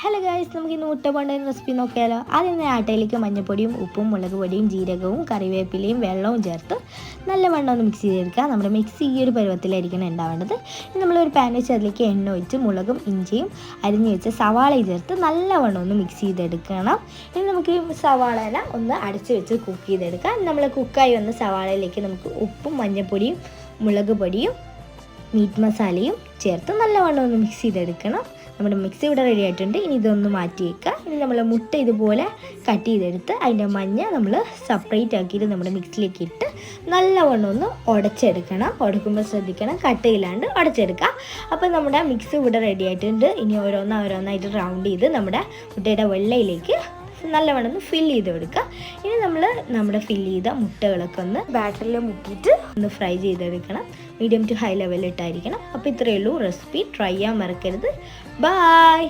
Hello guys, നമുക്ക് ഇന്ന് മുട്ട ബോണ്ടയുടെ റെസിപ്പി നോക്കിയാലോ. ആദ്യം തന്നെ ആട്ടയിലേക്ക് മഞ്ഞൾപ്പൊടിയും ഉപ്പും മുളക് പൊടിയും ജീരകവും കറിവേപ്പിലയും വെള്ളവും ചേർത്ത് നല്ലവണ്ണം ഒന്ന് മിക്സ് ചെയ്തെടുക്കുക. നമ്മുടെ മിക്സി ഈ ഒരു പരുവത്തിലായിരിക്കണം ഉണ്ടാവേണ്ടത്. ഇനി നമ്മളൊരു പാൻ വെച്ച് അതിലേക്ക് എണ്ണ ഒഴിച്ച് മുളകും ഇഞ്ചിയും അരിഞ്ഞു വെച്ച് സവാളയും ചേർത്ത് നല്ലവണ്ണം ഒന്ന് മിക്സ് ചെയ്തെടുക്കണം. ഇനി നമുക്ക് ഈ സവാള ഒന്ന് അടച്ച് വെച്ച് കുക്ക് ചെയ്തെടുക്കാം. നമ്മൾ കുക്കായി വന്ന സവാളയിലേക്ക് നമുക്ക് ഉപ്പും മഞ്ഞൾപ്പൊടിയും മുളക് പൊടിയും മീറ്റ് മസാലയും ചേർത്ത് നല്ലവണ്ണം ഒന്ന് മിക്സ് ചെയ്തെടുക്കണം. നമ്മുടെ മിക്സി ഇവിടെ റെഡി ആയിട്ടുണ്ട്. ഇനി ഇതൊന്ന് മാറ്റി വയ്ക്കുക. ഇനി നമ്മൾ മുട്ട ഇതുപോലെ കട്ട് ചെയ്തെടുത്ത് അതിൻ്റെ മഞ്ഞ നമ്മൾ സെപ്പറേറ്റ് ആക്കിയിട്ട് നമ്മുടെ മിക്സിയിലേക്ക് ഇട്ട് നല്ലവണ്ണം ഒന്ന് ഉടച്ചെടുക്കണം. ഉടക്കുമ്പോൾ ശ്രദ്ധിക്കണം, കട്ടയില്ലാണ്ട് ഉടച്ചെടുക്കുക. അപ്പോൾ നമ്മുടെ മിക്സി ഇവിടെ റെഡി ആയിട്ടുണ്ട്. ഇനി ഓരോന്നായിട്ട് റൗണ്ട് ചെയ്ത് നമ്മുടെ മുട്ടയുടെ വെള്ളയിലേക്ക് നല്ലവണ്ണം ഒന്ന് ഫില്ല് ചെയ്ത് കൊടുക്കുക. ഇനി നമ്മൾ നമ്മുടെ ഫില്ല് ചെയ്ത മുട്ടകളൊക്കെ ഒന്ന് ബാറ്ററിൽ മുക്കിയിട്ട് ഒന്ന് ഫ്രൈ ചെയ്തെടുക്കണം. മീഡിയം ടു ഹൈ ലെവലിലിട്ടായിരിക്കണം. അപ്പോൾ ഇത്രയേ ഉള്ളൂ റെസിപ്പി. ട്രൈ ചെയ്യാൻ മറക്കരുത്. ബൈ.